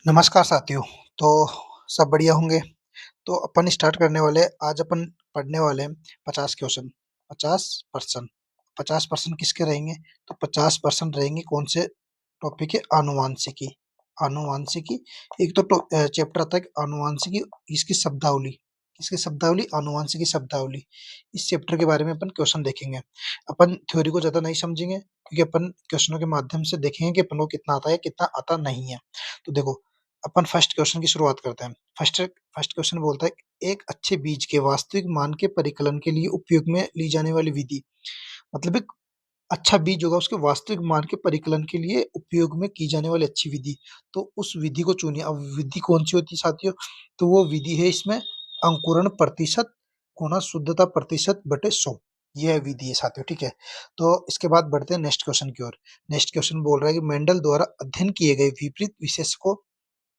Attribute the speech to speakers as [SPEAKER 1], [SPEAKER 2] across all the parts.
[SPEAKER 1] नमस्कार साथियों। तो सब बढ़िया होंगे। तो अपन स्टार्ट करने वाले आज अपन पढ़ने वाले हैं 50 क्वेश्चन। 50% 50% किसके रहेंगे? तो 50% रहेंगे कौन से टॉपिक है? आनुवांशिकी। आनुवांशिकी एक तो चैप्टर आता है आनुवांशिकी। इसकी शब्दावली, इसकी शब्दावली, आनुवांशिकी शब्दावली। इस चैप्टर के बारे में अपन क्वेश्चन देखेंगे। अपन थ्योरी को ज्यादा नहीं समझेंगे क्योंकि अपन क्वेश्चनों के माध्यम से देखेंगे कि अपन को कितना आता है कितना आता नहीं है। तो देखो, अपन फर्स्ट क्वेश्चन की शुरुआत करते हैं। फर्स्ट फर्स्ट क्वेश्चन बोलता है एक अच्छे बीज के वास्तविक मान के परिकलन के लिए उपयोग में ली जाने वाली विधि। मतलब एक अच्छा बीज होगा उसके वास्तविक मान के परिकलन के लिए उपयोग में की जाने वाली अच्छी विधि। तो उस विधि को चुनिए। अब विधि कौन सी होती है साथियों? तो वो विधि है इसमें अंकुरण प्रतिशत गुणा शुद्धता प्रतिशत बटे 100। यह विधि है साथियों, ठीक है। तो इसके बाद बढ़ते हैं नेक्स्ट क्वेश्चन की ओर। नेक्स्ट क्वेश्चन बोल रहा है कि मेंडल द्वारा अध्ययन किए गए विपरीत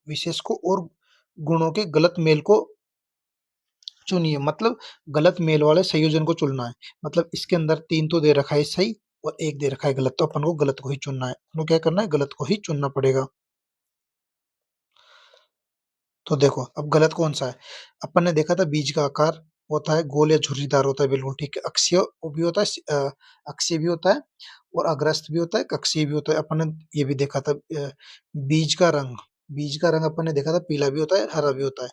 [SPEAKER 1] विशेष को और गुणों के गलत मेल को चुनिए। मतलब गलत मेल वाले संयोजन को चुनना है। मतलब इसके अंदर 3 तो दे रखा है सही और 1 दे रखा है गलत, तो अपन को गलत को ही चुनना है। अपन को क्या करना है? गलत को ही चुनना पड़ेगा। तो देखो अब गलत कौन सा है? अपन ने देखा था बीज का आकार होता है गोल या झुर्रीदार होता है, बिल्कुल ठीक है। अक्षीय भी होता है, अक्षीय भी होता है और अग्रस्त भी होता है, कक्षीय भी होता है। अपन ने ये भी देखा था। बीज का रंग, बीज का रंग अपन ने देखा था पीला भी होता है हरा भी होता है।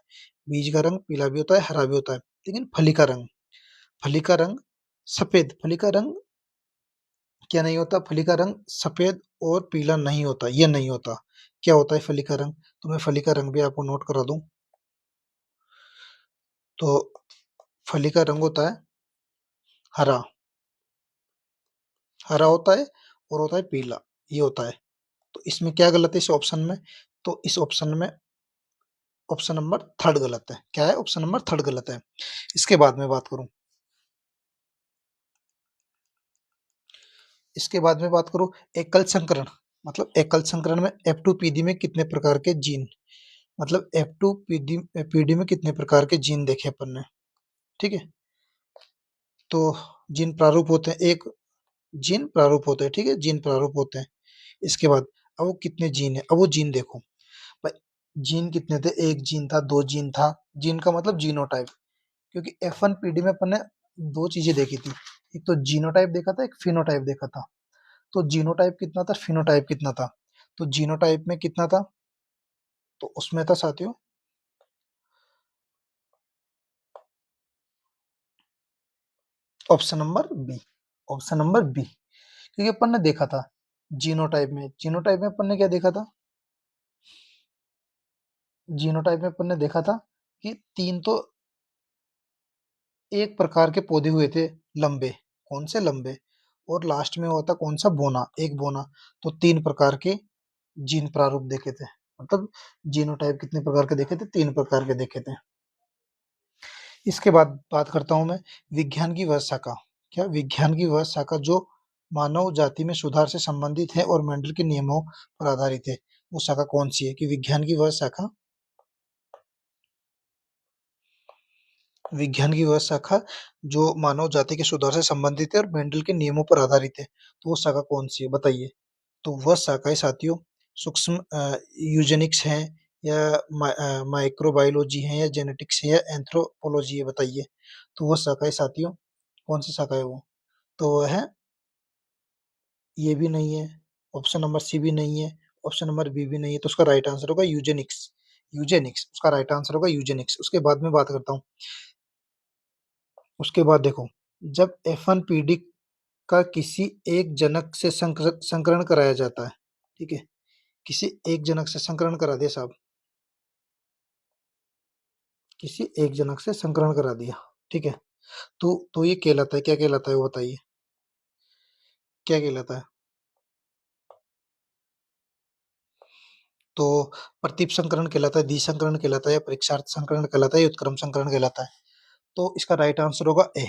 [SPEAKER 1] बीज का रंग पीला भी होता है हरा भी होता है। लेकिन फली का रंग, फली का रंग सफेद, फली का रंग क्या नहीं होता? फली का रंग सफेद और पीला नहीं होता, ये नहीं होता। क्या होता है फली का रंग? तो मैं फली का रंग भी आपको नोट करा दूं। तो फली का रंग होता है हरा, हरा होता है और होता है पीला, ये होता है। तो इसमें क्या गलत है इस ऑप्शन में? तो इस ऑप्शन में ऑप्शन नंबर थर्ड गलत है। क्या है? ऑप्शन नंबर थर्ड गलत है। इसके बाद में बात करूं, इसके बाद में बात करूं एकल संकरण। मतलब एकल संकरण में F2PD में कितने प्रकार के जीन, मतलब F2PD पीडी में कितने प्रकार के जीन देखे अपन ने, ठीक है। तो जीन प्रारूप होते हैं, एक जीन प्रारूप होते हैं, ठीक है, जीन प्रारूप होते हैं। इसके बाद अब वो कितने जीन है? अब वो जीन देखो भाई, जीन कितने थे? एक जीन था, दो जीन था। जीन का मतलब जीनोटाइप। क्योंकि F1PD में अपन ने दो चीजें देखी थी, एक तो जीनोटाइप देखा था, एक फिनोटाइप देखा था। तो जीनोटाइप कितना था, फिनोटाइप कितना था? तो जीनोटाइप में कितना था? तो उसमें था साथियों option number B, option number B. क्योंकि अपन ने देखा था जीनोटाइप में, जीनोटाइप में अपन ने क्या देखा था? जीनोटाइप में अपन ने देखा था कि तीन तो एक प्रकार के पौधे हुए थे लंबे। कौन से लंबे? और लास्ट में होता कौन सा? बोना, एक बोना। तो तीन प्रकार के जीन प्रारूप देखे थे। मतलब जीनोटाइप कितने प्रकार के देखे थे? तीन प्रकार के देखे थे। इसके बाद बात करता हूं मैं विज्ञान की वह शाखा। क्या? विज्ञान की वह शाखा जो मानव जाति में सुधार से संबंधित है और मेंडल के नियमों पर आधारित है। वो शाखा कौन सी है? कि विज्ञान की वह शाखा, विज्ञान की वह शाखा जो मानव जाति के सुधार से संबंधित है और मेंडल के नियमों पर आधारित है। तो वो शाखा कौन सी है बताइए? तो वह शाखाएं साथियों सूक्ष्म यूजेनिक्स है या माइक्रोबायोलॉजी है या जेनेटिक्स है या एंथ्रोपोलॉजी है, बताइए। तो वह शाखाएं साथियों कौन सी शाखा है वो? तो वह है, ये भी नहीं है, ऑप्शन नंबर सी भी नहीं है, ऑप्शन नंबर बी भी नहीं है। तो उसका राइट आंसर होगा यूजेनिक्स। यूजेनिक्स उसका राइट आंसर होगा, यूजेनिक्स। उसके बाद में बात करता हूँ। उसके बाद देखो, जब F1PD का किसी एक जनक से संकरण कराया जाता है, ठीक है, किसी एक जनक से संकरण करा दिया साहब, किसी एक जनक से संकरण करा दिया, ठीक है। तो ये कहलाता है, क्या कहलाता है वो बताइए? क्या कहलाता है? तो प्रतीप संकरण कहलाता है, द्विसंकरण कहलाता है, या परीक्षार्थ संकरण कहलाता है, या उत्क्रम संकरण कहलाता है? तो इसका राइट आंसर होगा ए,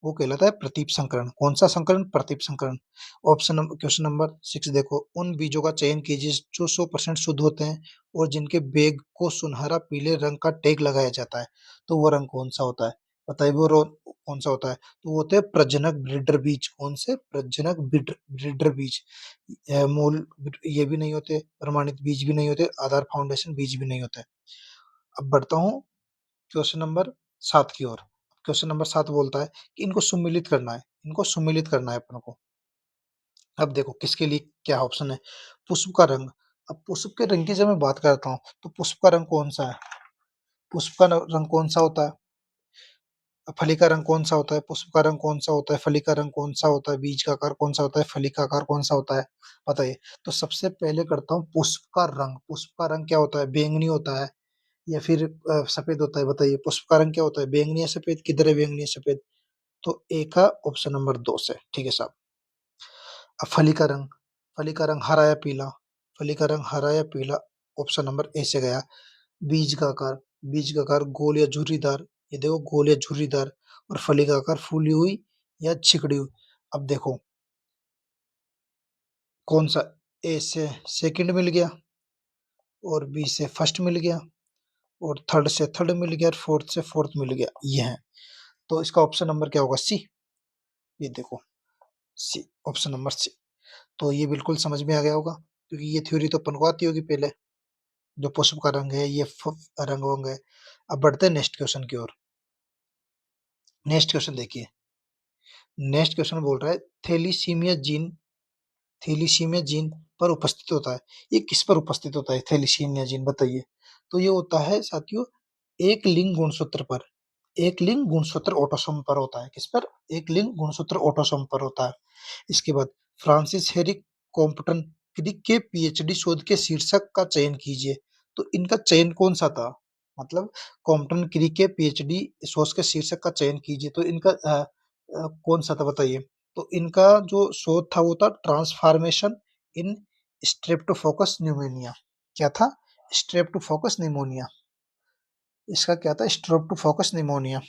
[SPEAKER 1] वो कहलाता है प्रतीप संकरण। कौन सा संकरण? प्रतीप संकरण। ऑप्शन नंबर, क्वेश्चन नंबर 6 देखो, उन बीजों का चयन कीजिए जो 100% शुद्ध होते हैं और जिनके बेग को सुनहरा पीले रंग का टैग लगाया जाता है। तो वो रंग कौन सा होता है? बताइए वो कौन सा होता है? तो वो होते हैं प्रजनक ब्रीडर बीज। कौन से? प्रजनक ब्रीडर बीज। मूल ये भी नहीं होते, प्रमाणित बीज भी नहीं होते, आधार फाउंडेशन बीज भी नहीं होते। अब बढ़ता हूँ क्वेश्चन नंबर 7 की ओर। क्वेश्चन नंबर 7 बोलता है कि इनको सुमेलित करना है, इनको सुमेलित करना है अपन को। अब देखो किसके लिए क्या ऑप्शन है। पुष्प का रंग। अब पुष्प के रंग की जब मैं बात करता हूँ तो पुष्प का रंग कौन सा है? पुष्प का रंग कौन सा होता है? फली का रंग कौन सा होता है? पुष्प का रंग कौन सा होता है? फली का रंग कौन सा होता है? बीज का आकार कौन सा होता है? फली का आकार कौन सा होता है? बताइए। तो सबसे पहले करता हूँ पुष्प का रंग। पुष्प का रंग क्या होता है? बैंगनी होता है या फिर सफेद होता है? बताइए पुष्प का रंग क्या होता है? बैंगनी या सफेद? किधर है बैंगनी या सफेद? तो ए का ऑप्शन नंबर 2 से, ठीक है साहब। अब फली का रंग। फली का रंग हरा या पीला? फली का रंग हरा या पीला? ऑप्शन नंबर ए से गया। बीज का आकार। बीज का आकार गोल या झुर्रीदार? ये देखो गोल या झुर्रीदार। और फली का आकार फूली हुई या छिकड़ी हुई? अब देखो कौन सा। ए से सेकंड मिल गया, और बी से फर्स्ट मिल गया, और थर्ड से थर्ड मिल गया, और फोर्थ से फोर्थ मिल गया, ये है। तो इसका ऑप्शन नंबर क्या होगा? सी। ये देखो सी, ऑप्शन नंबर सी। तो ये बिल्कुल समझ में आ गया होगा, क्योंकि ये थ्योरी तो अपन को आती होगी पहले। जो पुष्प का रंग है ये रंग वंग है। अब बढ़ते हैं नेक्स्ट क्वेश्चन की ओर। नेक्स्ट क्वेश्चन देखिए। नेक्स्ट क्वेश्चन बोल रहा है थैलीसीमिया जीन। थैलीसीमिया जीन पर उपस्थित होता है। ये किस पर उपस्थित होता है थैलीसीमिया जीन? बताइए। तो ये होता है साथियों एक लिंग गुणसूत्र पर। एक लिंग गुणसूत्र ऑटोसोम पर होता है। किस पर? एक लिंग गुणसूत्र ऑटोसोम पर होता है। इसके बाद फ्रांसिस हेरिक कॉम्पटन क्रिक के पीएचडी शोध के शीर्षक का चयन कीजिए। तो इनका चयन कौन सा था? मतलब कॉम्पटन क्रिक के पीएचडी शोध के शीर्षक का चयन कीजिए, तो इनका कौन सा था? बताइए। तो इनका जो शोध था वो था ट्रांसफॉर्मेशन इन स्ट्रेप्टोकोकस न्यूमोनिया। क्या था? Streptococcus pneumonia. इसका क्या था? Streptococcus pneumonia.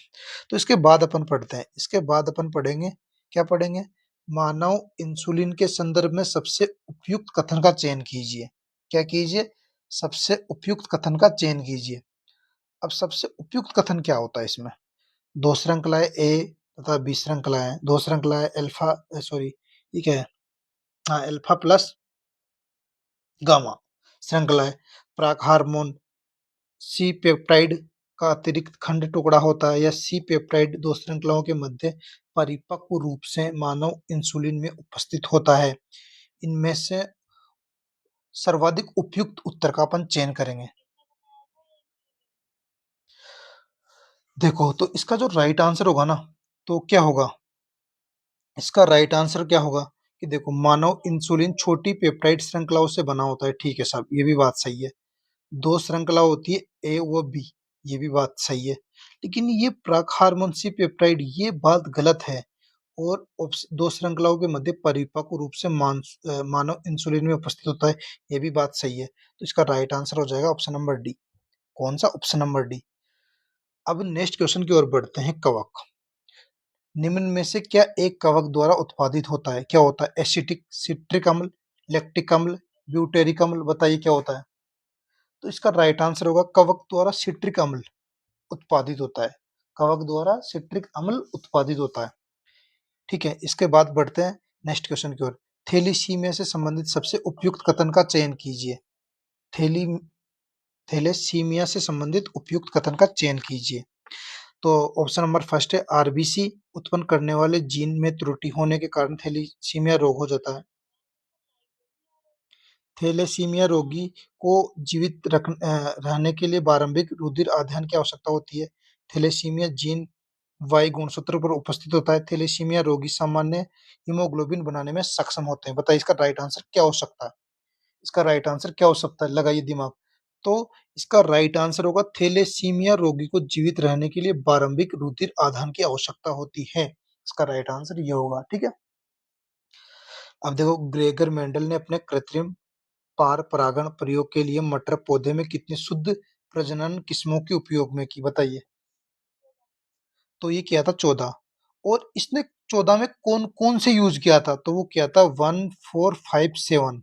[SPEAKER 1] तो इसके बाद अपन पढ़ते हैं। इसके बाद अपन पढ़ेंगे, क्या पढ़ेंगे? मानव इंसुलिन के संदर्भ में सबसे उपयुक्त कथन का चयन कीजिए। क्या कीजिए? सबसे उपयुक्त कथन का चयन कीजिए। अब सबसे उपयुक्त कथन क्या होता है इसमें? दो श्रृंखलाएं ए तथा बी श्रृंखलाएं। दो श्रृंखलाएं अल्फा, सॉरी ये क्या है? हाँ, अल्फा प्लस गामा श्रृंखलाएं। प्राक हार्मोन सी पेप्टाइड का अतिरिक्त खंड टुकड़ा होता है, या सी पेप्टाइड दो श्रृंखलाओं के मध्य परिपक्व रूप से मानव इंसुलिन में उपस्थित होता है। इनमें से सर्वाधिक उपयुक्त उत्तर का अपन चयन करेंगे। देखो तो इसका जो राइट आंसर होगा ना, तो क्या होगा? इसका राइट आंसर क्या होगा कि देखो मानव इंसुलिन छोटी पेप्टाइड श्रृंखलाओं से बना होता है। ठीक है साहब, ये भी बात सही है। दो श्रृंखला होती है ए व बी, ये भी बात सही है। लेकिन ये प्राक हार्मोन सी पेप्टाइड, ये बात गलत है। और दो श्रृंखलाओं के मध्य परिपक्व रूप से मानव इंसुलिन में उपस्थित होता है, ये भी बात सही है। तो इसका राइट आंसर हो जाएगा ऑप्शन नंबर डी। कौन सा? Option number D. अब नेक्स्ट क्वेश्चन की ओर बढ़ते हैं। कवक। निम्न में से क्या एक कवक द्वारा उत्पादित होता है? क्या होता है? एसिटिक सिट्रिक अम्ल, लैक्टिक अम्ल, ब्यूटेरिक अम्ल? बताइए क्या होता है? तो इसका राइट आंसर होगा कवक द्वारा सिट्रिक अम्ल उत्पादित होता है। कवक द्वारा सिट्रिक अम्ल उत्पादित होता है। ठीक है, इसके बाद बढ़ते हैं नेक्स्ट क्वेश्चन की ओर। थैलीसीमिया से संबंधित सबसे उपयुक्त कथन का चयन कीजिए। थैली थैलेसीमिया से संबंधित उपयुक्त कथन का चयन कीजिए। तो ऑप्शन नंबर फर्स्ट है आरबीसी उत्पन्न करने वाले जीन में त्रुटि होने के कारण थैलीसीमिया रोग हो जाता है। थैलेसीमिया रोगी को जीवित रहने के लिए प्रारंभिक रुधिर अध्ययन की आवश्यकता होती है। थैलेसीमिया जीन वाई गुणसूत्र पर उपस्थित होता है। थैलेसीमिया रोगी सामान्य हीमोग्लोबिन बनाने में सक्षम होते हैं। बताइए इसका राइट आंसर क्या हो सकता है? इसका राइट आंसर क्या हो सकता है? लगाइए दिमाग। तो इसका राइट आंसर होगा थैलेसीमिया रोगी को जीवित रहने के लिए प्रारंभिक रुधिर आदान की आवश्यकता होती है। इसका राइट आंसर ये होगा। ठीक है। अब देखो ग्रेगर मेंडल ने अपने कृत्रिम पार परागण प्रयोग के लिए मटर पौधे में कितनी शुद्ध प्रजनन किस्मों के उपयोग में की? बताइए। तो ये किया था 14। और इसने 14 में कौन कौन से यूज किया था? तो वो किया था 1457।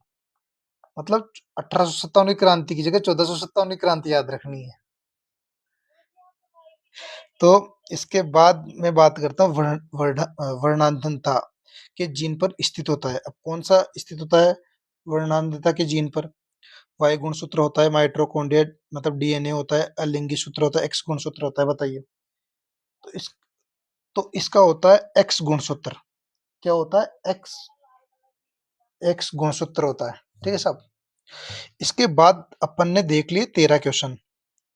[SPEAKER 1] मतलब 1857वीं क्रांति की जगह 1457वीं क्रांति याद रखनी है। तो इसके बाद मैं बात करता हूँ वर्णांधता के जीन पर स्थित होता है। अब कौन सा स्थित होता है वर्णांधता के जीन पर? वाई गुणसूत्र होता है, माइटोकॉन्ड्रिया मतलब डीएनए होता है, अलिंगी सूत्र होता है, एक्स गुणसूत्र होता है। बताइए। तो इस तो इसका होता है एक्स गुणसूत्र। क्या होता है? एक्स गुणसूत्र होता है। ठीक है साहब। इसके बाद अपन ने देख लिए 13 क्वेश्चन।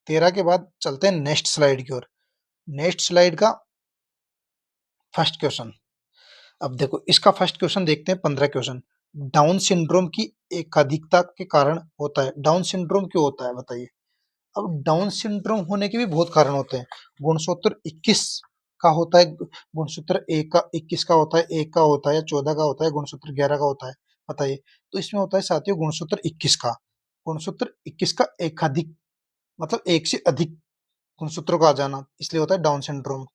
[SPEAKER 1] 13 के बाद चलते हैं नेक्स्ट स्लाइड की ओर। नेक्स्ट स्लाइड का फर्स्ट क्वेश्चन। अब देखो इसका फर्स्ट क्वेश्चन देखते हैं। 15 क्वेश्चन। डाउन सिंड्रोम की एकाधिकता के कारण होता है। डाउन सिंड्रोम क्यों होता है बताइए। अब डाउन सिंड्रोम होने के भी बहुत कारण होते हैं। गुणसूत्र 21 का होता है, गुणसूत्र एक का 21 का होता है, एक का होता है, 14 का होता है, गुणसूत्र 11 का होता है। बताइए। तो इसमें होता है साथियों गुणसूत्र 21 का। गुणसूत्र 21 का एकाधिक मतलब एक से अधिक गुणसूत्रों का आ जाना, इसलिए होता है डाउन सिंड्रोम।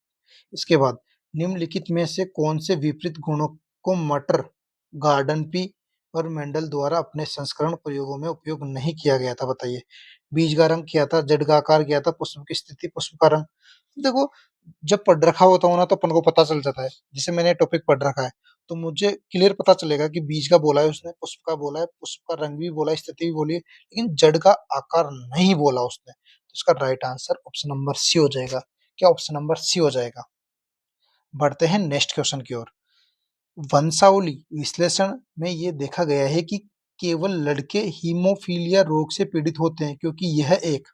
[SPEAKER 1] इसके बाद निम्नलिखित में से कौन से विपरीत गुणों को मटर, गार्डनपी और मेंडल द्वारा अपने संस्करण प्रयोगों में उपयोग नहीं किया गया था? बताइए। बीज का रंग किया था, जड़ का आकार किया था, पुष्प की स्थिति, पुष्प का रंग। देखो जब पढ़ रखा होता हो ना तो अपन को पता चल जाता है। जैसे मैंने टॉपिक पढ़ रखा है तो मुझे क्लियर पता चलेगा कि बीज का बोला है उसने, पुष्प का बोला है, पुष्प का रंग भी बोला है, स्थिति भी बोली है, लेकिन जड़ का आकार नहीं बोला उसने। तो इसका right answer option number C हो जाएगा। क्या ऑप्शन नंबर सी हो जाएगा? बढ़ते हैं नेक्स्ट क्वेश्चन की ओर। वंशावली विश्लेषण में ये देखा गया है कि केवल लड़के हीमोफीलिया रोग से पीड़ित होते हैं क्योंकि यह एक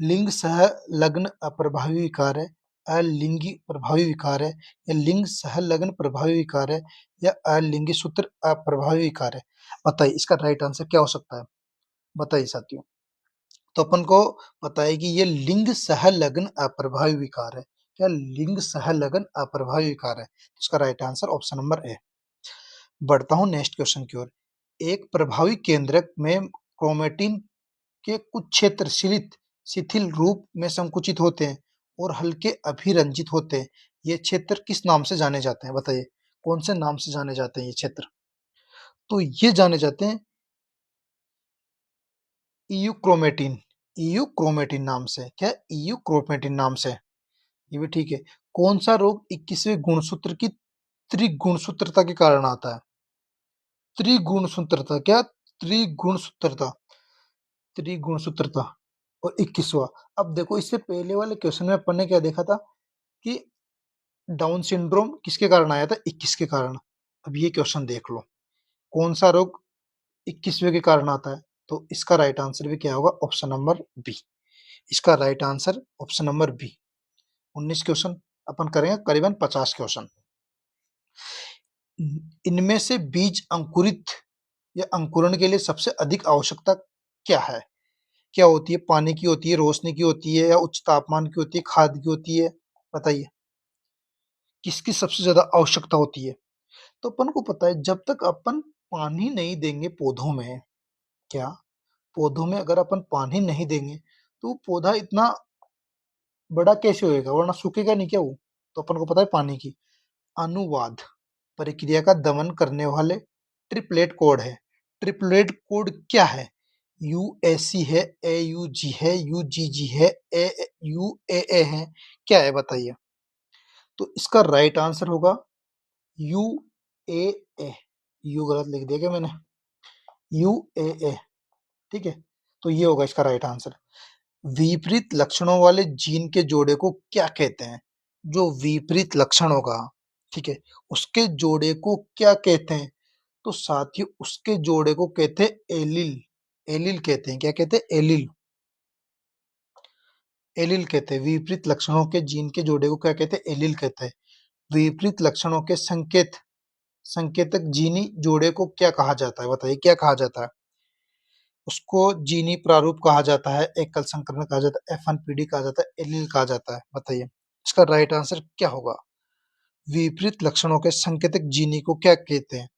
[SPEAKER 1] लिंग सहलग्न अप्रभावी विकार है, अलिंगी प्रभावी विकार है, या लिंग सहलग्न प्रभावी विकार है, या अलिंगी सूत्र अप्रभावी विकार है। बताइए इसका राइट आंसर क्या हो सकता है? बताइए साथियों। तो अपन को पता है कि ये लिंग सहलग्न अप्रभावी विकार है। क्या लिंग सहलग्न अप्रभावी विकार है? इसका right answer option number A. बढ़ता हूँ नेक्स्ट क्वेश्चन की ओर। एक प्रभावी केंद्रक में क्रोमेटिन के कुछ क्षेत्र शिथिल रूप में संकुचित होते हैं और हल्के अभिरंजित होते हैं। ये क्षेत्र किस नाम से जाने जाते हैं? बताइए। कौन से नाम से जाने जाते हैं ये क्षेत्र? तो ये जाने जाते हैं इयूक्रोमेटिन। इयूक्रोमेटिन नाम से। क्या? इयूक्रोमेटिन नाम से। ये भी ठीक है। कौन सा रोग 21वें गुणसूत्र की त्रिगुणसूत्रता के कारण आता है? त्रिगुणसूत्रता। क्या? त्रिगुणसूत्रता। त्रिगुणसूत्रता और 21वां। अब देखो इससे पहले वाले क्वेश्चन में अपन ने क्या देखा था कि डाउन सिंड्रोम किसके कारण आया था? 21 के कारण। अब ये क्वेश्चन देख लो। कौन सा रोग 21वें के कारण आता है? तो इसका राइट आंसर भी क्या होगा? Option number B. इसका right answer option number B. 19 question अपन करेंगे, करीबन 50 क्वेश्चन। इनमें से बीज अंकुरित या अंकुरण के लिए सबसे अधिक आवश्यकता क्या है? क्या होती है? पानी की होती है, रोशनी की होती है, या उच्च तापमान की होती है, खाद की होती है? बताइए। किसकी सबसे ज्यादा आवश्यकता होती है? तो अपन को पता है जब तक अपन पानी नहीं देंगे पौधों में, क्या पौधों में अगर अपन पानी नहीं देंगे तो पौधा इतना बड़ा कैसे होएगा? वरना सूखेगा नहीं क्या वो? तो अपन को पता है पानी की अनुवाद प्रक्रिया का दमन करने वाले ट्रिपलेट कोड है। ट्रिपलेट कोड क्या है? यूएसी है, एयूजी है, यूजीजी है, ए यूएए है। क्या है बताइए। तो इसका राइट आंसर होगा यूएए। यू गलत लिख दिया क्या मैंने? यूएए। ठीक है। तो ये होगा इसका राइट आंसर। विपरीत लक्षणों वाले जीन के जोड़े को क्या कहते हैं? जो विपरीत लक्षण होगा, ठीक है, उसके जोड़े को क्या कहते हैं? तो साथियों उसके जोड़े को कहते हैं एलील। एलील कहते हैं। क्या कहते हैं? एलील। एलील कहते हैं। विपरीत लक्षणों के जीन के जोड़े को क्या कहते हैं? एलील कहते हैं। विपरीत लक्षणों के संकेतक जीनी जोड़े को क्या कहा जाता है? बताइए क्या कहा जाता है? उसको जीनी प्रारूप कहा जाता है, एकल संक्रमण कहा जाता है, F1PD कहा जाता है, एलील कहा जाता है। बताइए इसका राइट आंसर क्या होगा? विपरीत लक्षणों के संकेतक जीनी को क्या कहते हैं?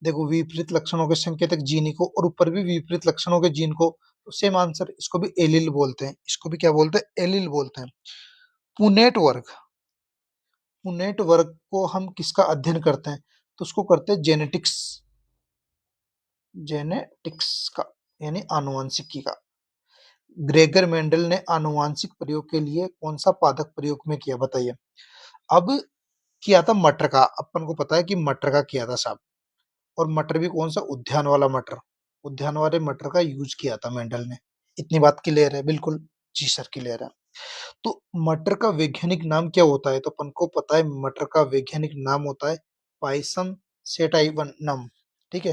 [SPEAKER 1] देखो विपरीत लक्षणों के संकेतक जीनी को और ऊपर भी विपरीत लक्षणों के जीन को, तो सेम आंसर। इसको भी एलील बोलते हैं। इसको भी क्या बोलते हैं? एलील बोलते हैं। पुनेट वर्ग। पुनेट वर्ग को हम किसका अध्ययन करते हैं? तो उसको करते हैं जेनेटिक्स। जेनेटिक्स का यानी आनुवंशिकी का। ग्रेगर मेंडल ने आनुवांशिक प्रयोग के लिए कौन सा पादप प्रयोग में किया, बताइए। अब किया था मटर का, अपन को पता है कि मटर का किया था साहब, और मटर भी कौन सा, उद्यान वाला मटर, उद्यान वाले मटर का यूज किया था मेंडल ने। इतनी बात क्लियर है, बिल्कुल। जी सर, क्लियर है। तो मटर का वैज्ञानिक नाम क्या होता है, तो अपन को पता है मटर का वैज्ञानिक नाम होता है पाइसम सेटाइवनम, ठीक है,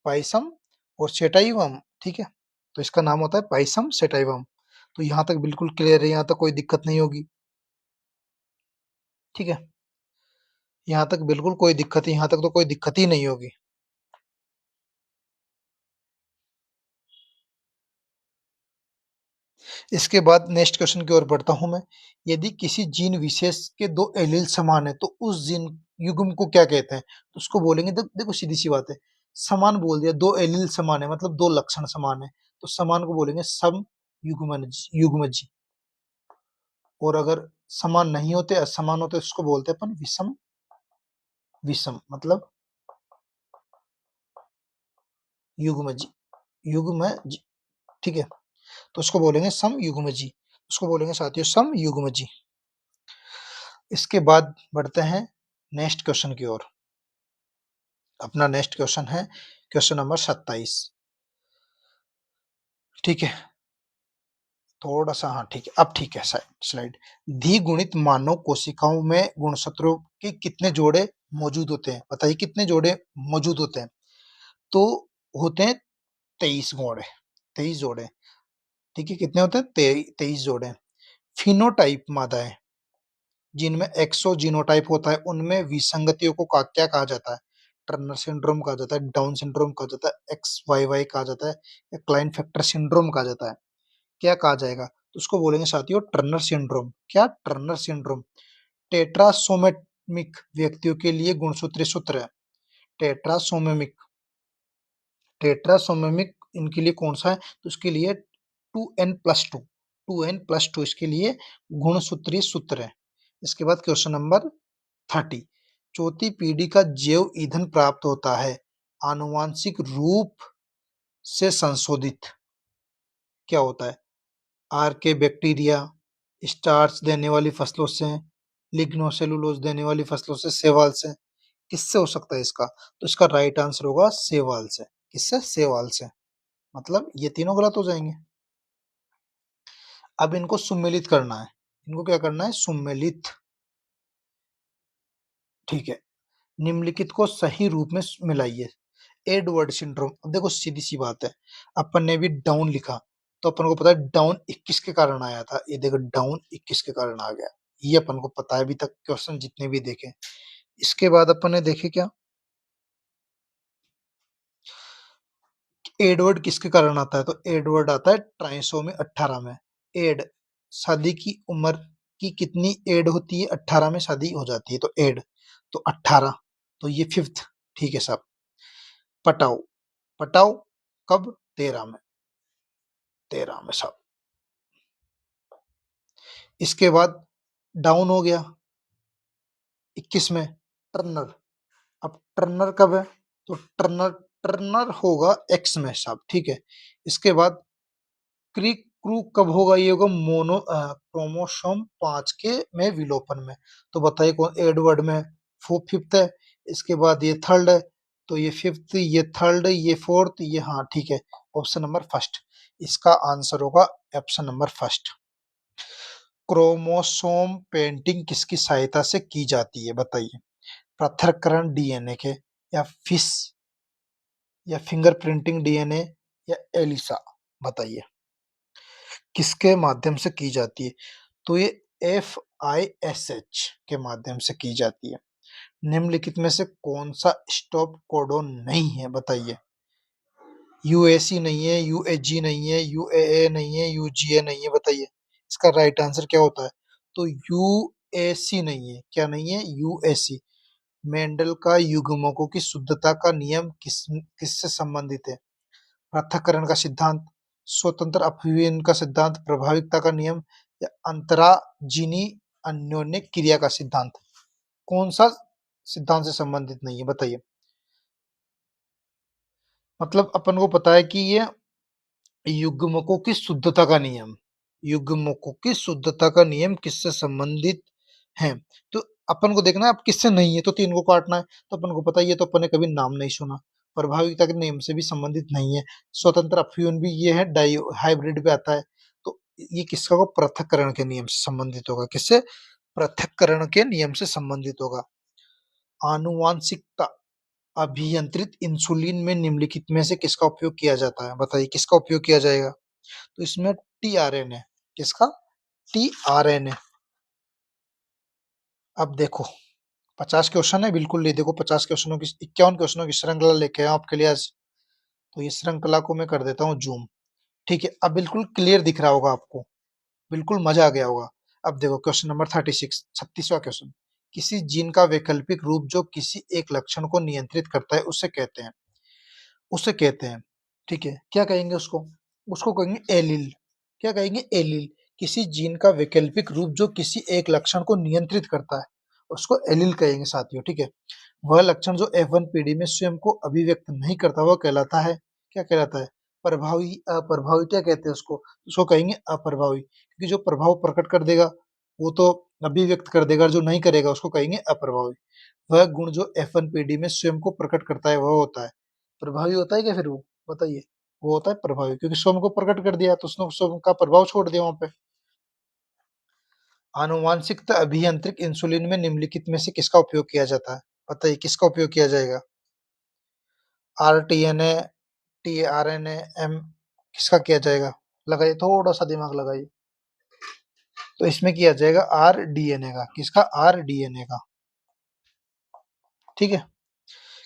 [SPEAKER 1] पाइसम और सेटाइवम, ठीक है। तो इसका नाम होता है पाइसम सेटाइवम। तो यहाँ तक बिल्कुल क्लियर है, यहाँ तक कोई दिक्कत नहीं होगी, ठीक है। यहाँ तक बिल्कुल कोई दिक्कत, यहाँ तक तो कोई दिक्कत ही नहीं होगी। इसके बाद नेक्स्ट क्वेश्चन की ओर बढ़ता हूं मैं। यदि किसी जीन विशेष के दो एलील समान है तो उस जीन युग्म को क्या कहते हैं, तो उसको बोलेंगे, देखो सीधी सी बात है, समान बोल दिया, दो एलील समान है मतलब दो लक्षण समान है, तो समान को बोलेंगे सम युग्मज, युग्मज। और अगर समान नहीं होते, असमान होते, उसको बोलते हैं अपन विषम, विषम मतलब युग्मज, युग्मज, ठीक है। तो उसको बोलेंगे सम युग्मजी, उसको बोलेंगे साथियों सम युग्मजी। इसके बाद बढ़ते हैं नेक्स्ट क्वेश्चन की ओर। अपना नेक्स्ट क्वेश्चन है क्वेश्चन नंबर 27, ठीक है। थोड़ा सा, हाँ ठीक है, अब ठीक है स्लाइड। द्विगुणित मानव कोशिकाओं में गुणसूत्रों के कितने जोड़े मौजूद होते हैं, बताइए कितने जोड़े मौजूद होते हैं। तो होते हैं 23 जोड़े, 23 जोड़े, ठीक है। कितने होते हैं, 23 जोड़े। फिनोटाइप मादाएं जिनमें एक्सो जीनोटाइप होता है, उनमें विसंगतियों को क्या कहा जाता है, टर्नर सिंड्रोम कहा जाता है, डाउन सिंड्रोम कहा जाता है, एक्स वाई वाई कहा जाता है, या क्लाइन फैक्टर सिंड्रोम कहा जाता है, क्या कहा जाएगा, तो उसको बोलेंगे साथियों टर्नर सिंड्रोम। क्या, टर्नर सिंड्रोम। टेट्रासोमेमिक व्यक्तियों के लिए गुणसूत्रीय सूत्र है, टेट्रासोमेमिक, टेट्रासोमेमिक इनके लिए कौन सा है, तो उसके लिए 2n+2, 2n+2 इसके लिए गुणसूत्रीय सूत्र है। इसके बाद क्वेश्चन नंबर 30, चौथी पीढ़ी का जैव ईंधन प्राप्त होता है आनुवांशिक रूप से संशोधित, क्या होता है, आर के बैक्टीरिया, स्टार्च देने वाली फसलों से, लिग्नोसेलुलोज देने वाली फसलों से, सेवाल से, किससे हो सकता है इसका, तो इसका राइट आंसर होगा सेवाल से। किससे, सेवाल से। मतलब ये तीनों गलत हो जाएंगे। अब इनको सुमेलित करना है, इनको क्या करना है, सुमेलित, ठीक है। निम्नलिखित को सही रूप में मिलाइए। एडवर्ड सिंड्रोम, अब देखो सीधी सी बात है, अपन ने भी डाउन लिखा, तो अपन को पता है डाउन 21 के कारण आया था, ये देखो डाउन 21 के कारण आ गया, ये अपन को पता है अभी तक क्वेश्चन जितने भी देखे। इसके बाद अपन ने देखे क्या, एडवर्ड किसके कारण आता है, तो एडवर्ड आता है ट्राइसोमी 18 में। एड, शादी की उम्र की कितनी एड होती है, 18 में शादी हो जाती है, तो एड, तो 18, तो ये फिफ्थ, ठीक है साहब। पटाओ, पटाओ कब, 13 में, 13 में साहब। इसके बाद डाउन हो गया 21 में, टर्नर, अब टर्नर कब है, तो टर्नर, टर्नर होगा एक्स में साहब, ठीक है। इसके बाद क्रिक क्रू कब होगा, ये होगा मोनो क्रोमोसोम 5 के में विलोपन में, तो बताइए कौन, एडवर्ड में फिफ्थ है, इसके बाद ये थर्ड है, तो ये फिफ्थ, ये थर्ड, ये फोर्थ, ये, हाँ ठीक है, ऑप्शन नंबर फर्स्ट, इसका आंसर होगा option number first. Chromosome painting किसकी सहायता से की जाती है, बताइए। पृथक्करण डीएनए के, या फिश, या फिंगर प्रिंटिंग डीएनए, या एलिसा, बताइए किसके माध्यम से की जाती है, तो ये FISH के माध्यम से की जाती है। निम्नलिखित में से कौन सा स्टॉप कोडोन नहीं है, बताइए। UAC नहीं है, UAG नहीं है, UAA नहीं है, UGA नहीं है, बताइए इसका राइट आंसर क्या होता है, तो UAC नहीं है, क्या नहीं है, UAC। मेंडल का युग्मकों की शुद्धता का नियम किससे संबंधित है, पृथक्करण का सिद्धांत, स्वतंत्र अपव्ययन का सिद्धांत, प्रभाविकता का नियम, या अंतराजीनी अन्योन्य क्रिया का सिद्धांत, कौन सा सिद्धांत से संबंधित नहीं है, बताइए। मतलब अपन को पता है कि ये युग्मकों की शुद्धता का नियम। युग्मकों की शुद्धता का नियम किससे संबंधित है? तो अपन को देखना है अब किससे नहीं है, तो 3 को काटना है। तो अपन को पता है, ये तो अपन ने कभी नाम नहीं सुना। प्रभाविता के नियम से भी संबंधित नहीं है। स्वतंत्र अपव्यूहन भी ये है, डाई हाइब्रिड पे आता है। तो ये किसका होगा? पृथक्करण के नियम से संबंधित होगा। किससे? पृथक्करण के नियम से संबंधित होगा। आनुवांशिकता अभियंत्रित इंसुलिन में निम्नलिखित में से किसका उपयोग किया जाता है? बताइए किसका उपयोग किया जाएगा? तो इसमें टीआरएनए। किसका? टीआरएनए। अब देखो 50 क्वेश्चन है, बिल्कुल नहीं, देखो 50 क्वेश्चनों की 51 क्वेश्चनों की श्रृंखला लेके आया आपके लिए आज। तो ये श्रृंखला को मैं कर देता हूँ जूम। ठीक है, अब बिल्कुल क्लियर दिख रहा होगा आपको, बिल्कुल मजा आ गया होगा। अब देखो क्वेश्चन नंबर 36, 36वां क्वेश्चन। किसी जीन का वैकल्पिक रूप जो किसी एक लक्षण को नियंत्रित करता है उसे कहते हैं। ठीक है, क्या कहेंगे उसको? उसको कहेंगे एलील। क्या कहेंगे? एलील। किसी जीन का वैकल्पिक रूप जो किसी एक लक्षण को नियंत्रित करता है, उसको एलील कहेंगे साथियों। ठीक है, वह लक्षण जो F1 पीढ़ी में स्वयं को अभिव्यक्त नहीं करता, वह कहलाता है, क्या कहलाता है? प्रभावी, अप्रभावी। क्या कहते हैं उसको? उसको कहेंगे अप्रभावी, क्योंकि जो प्रभाव प्रकट कर देगा वो तो अभिव्यक्त कर देगा, जो नहीं करेगा उसको कहेंगे अप्रभावी। वह गुण जो F1 पीढ़ी में स्वयं को प्रकट करता है वह होता है प्रभावी। होता है क्या फिर वो? बताइए। वो होता है प्रभावी, क्योंकि स्वयं को प्रकट कर दिया तो उसने स्वयं का प्रभाव छोड़ दिया वहां पे। आनुवांशिकता अभियांत्रिक इंसुलिन में निम्नलिखित में से किसका उपयोग किया जाता है? बताइए किसका उपयोग किया जाएगा? आरटीएनए, टीआरएनए, एम, किसका किया जाएगा? लगाइए, थोड़ा सा दिमाग लगाइए। तो इसमें किया जाएगा आरडीएनए का। किसका? आरडीएनए का। ठीक है।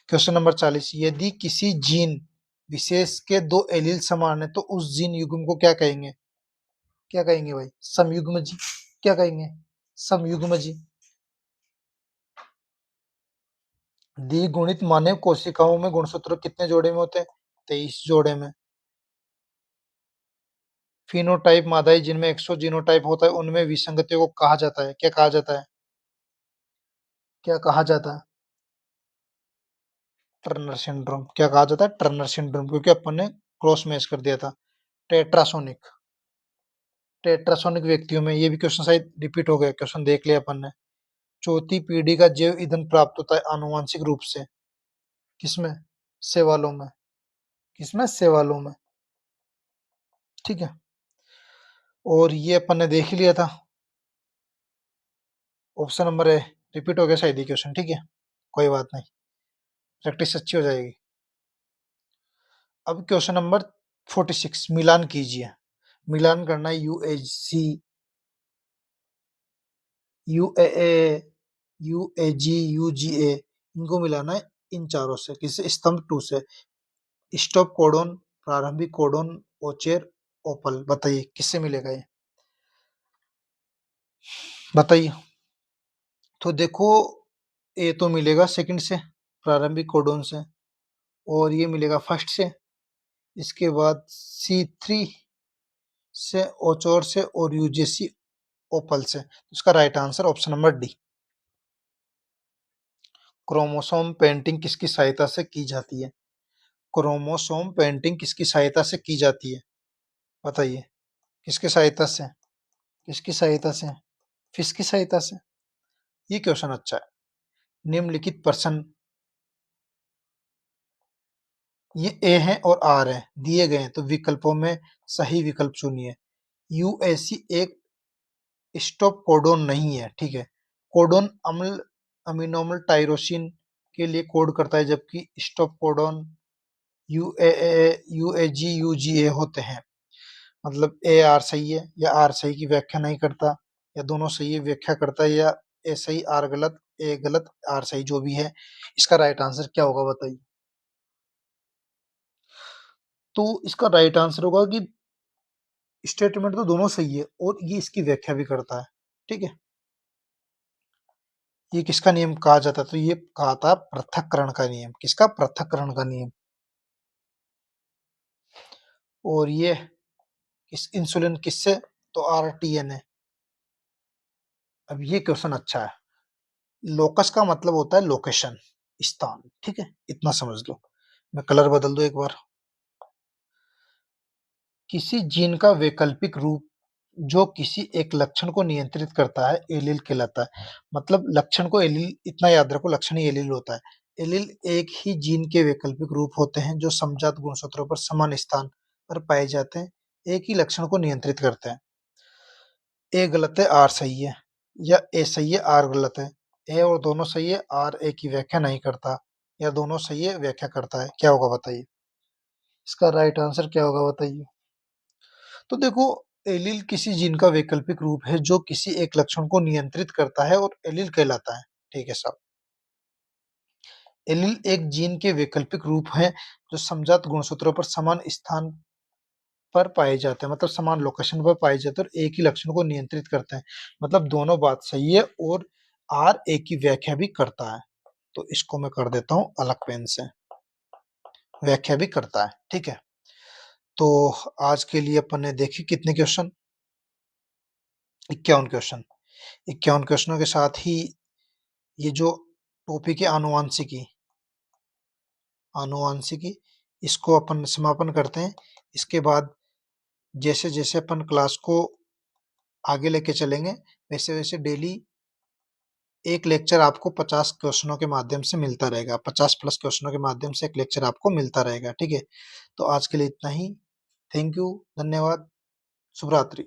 [SPEAKER 1] Question number 40। यदि किसी जीन विशेष के दो एलील समान है तो उस जीन युग्म को क्या कहेंगे? क्या कहेंगे भाई? समयुग्म जी। क्या कहेंगे? समयुग्म जी। द्विगुणित मानव कोशिकाओं में गुणसूत्र कितने जोड़े में होते हैं? 23 जोड़े में। फिनोटाइप मादाई जिनमें 100 जीनोटाइप होता है उनमें विसंगतियों को कहा जाता है, क्या कहा जाता है? क्या कहा जाता है? Turner syndrome. क्या कहा जाता है? टर्नर सिंड्रोम, क्योंकि अपन ने क्रॉस मैच कर दिया था। टेट्रासोनिक। टेट्रासोनिक व्यक्तियों में, ये भी क्वेश्चन शायद रिपीट हो गया, क्वेश्चन देख लिया अपन ने। चौथी पीढ़ी का जैव ईंधन प्राप्त होता है आनुवांशिक रूप से। किसमें? सेवालों में। किसमें? सेवालों में। ठीक है, और ये अपन ने देख ही लिया था। ऑप्शन नंबर ए रिपीट हो गया शायद ये क्वेश्चन। ठीक है, कोई बात नहीं, प्रैक्टिस अच्छी हो जाएगी। अब क्वेश्चन नंबर 46, मिलान कीजिए। मिलान करना है यूएसी, यूएए, यूएजी, यूजीए, इनको मिलाना है इन चारों से। किससे? स्तंभ 2 से। स्टॉप कोडोन, प्रारंभिक कोडोन, ओचेर, ओपल। बताइए किससे मिलेगा ये? बताइए। तो देखो, ए तो मिलेगा सेकंड से, प्रारंभिक कोडोन से, और ये मिलेगा फर्स्ट से। इसके बाद C3 से, ओचोर से, और यूजेसी ओपल से। उसका right answer option number D. Chromosome painting किसकी सहायता से की जाती है? क्रोमोसोम पेंटिंग किसकी सहायता से की जाती है? बताइए किसकी सहायता से? किसकी सहायता से? फिश की सहायता से। ये क्वेश्चन अच्छा है। निम्नलिखित प्रश्न, ये ए है और आर है दिए गए हैं, तो विकल्पों में सही विकल्प चुनिए। यूएसी एक स्टॉप कोडोन नहीं है। ठीक है, कोडोन अम्ल अमीनोमल टाइरोसिन के लिए कोड करता है, जबकि स्टॉप कोडोन यूएए, यूएजी, यूजीए होते हैं। मतलब ए आर सही है या आर सही की व्याख्या नहीं करता, या दोनों सही है व्याख्या करता है, या ए सही आर गलत, ए गलत आर सही, जो भी है। इसका राइट आंसर क्या होगा बताइए? तो इसका राइट आंसर होगा कि स्टेटमेंट तो दोनों सही है और ये इसकी व्याख्या भी करता है। ठीक है, ये किसका नियम कहा जाता है? तो ये कहा था पृथक्करण का नियम। किसका? पृथक्करण का नियम। और ये किस इंसुलिन किससे? तो आरटीएनए। अब ये क्वेश्चन अच्छा है। लोकस का मतलब होता है लोकेशन, स्थान। ठीक है, इतना समझ लो। मैं कलर बदल दूं एक बार। किसी जीन का वैकल्पिक रूप जो किसी एक लक्षण को नियंत्रित करता है एलील कहलाता है। मतलब लक्षण को एलील, इतना याद रखो, लक्षण ही एलील होता है। एलील एक ही जीन के वैकल्पिक रूप होते हैं जो समजात गुणसूत्रों पर समान स्थान पर पाए जाते हैं, एक ही लक्षण को नियंत्रित करते हैं। ए गलत है, आर सही है, या ए सही है, आर गलत है। ए और दोनों सही है, आर ए की व्याख्या नहीं करता, या दोनों सही है व्याख्या करता है। क्या होगा बताइए? इसका राइट आंसर क्या होगा बताइए? तो देखो, एलील किसी जीन का वैकल्पिक रूप है जो किसी एक लक्षण को नियंत्रित करता है और एलील कहलाता है। ठीक है साहब। एलील एक जीन के वैकल्पिक रूप हैं जो समजात गुणसूत्रों पर समान स्थान पर पाए जाते हैं, मतलब समान लोकेशन पर पाए जाते हैं और एक ही लक्षण को नियंत्रित करते हैं। मतलब दोनों बात सही है, और आर ए की व्याख्या भी करता है। तो इसको मैं कर देता हूं अलग पेन से, व्याख्या भी करता है। ठीक है। तो आज के लिए अपन ने देखे कितने क्वेश्चन? 51 क्वेश्चन। 51 क्वेश्चनों के साथ ही ये जो टॉपिक है आनुवांशिकी, आनुवांशिकी, इसको अपन समापन करते हैं। इसके बाद जैसे जैसे अपन क्लास को आगे लेके चलेंगे, वैसे वैसे डेली एक लेक्चर आपको 50 क्वेश्चनों के माध्यम से मिलता रहेगा, 50 प्लस क्वेश्चनों के माध्यम से एक लेक्चर आपको मिलता रहेगा। ठीक है। तो आज के लिए इतना ही। थैंक यू, धन्यवाद, शुभ रात्रि।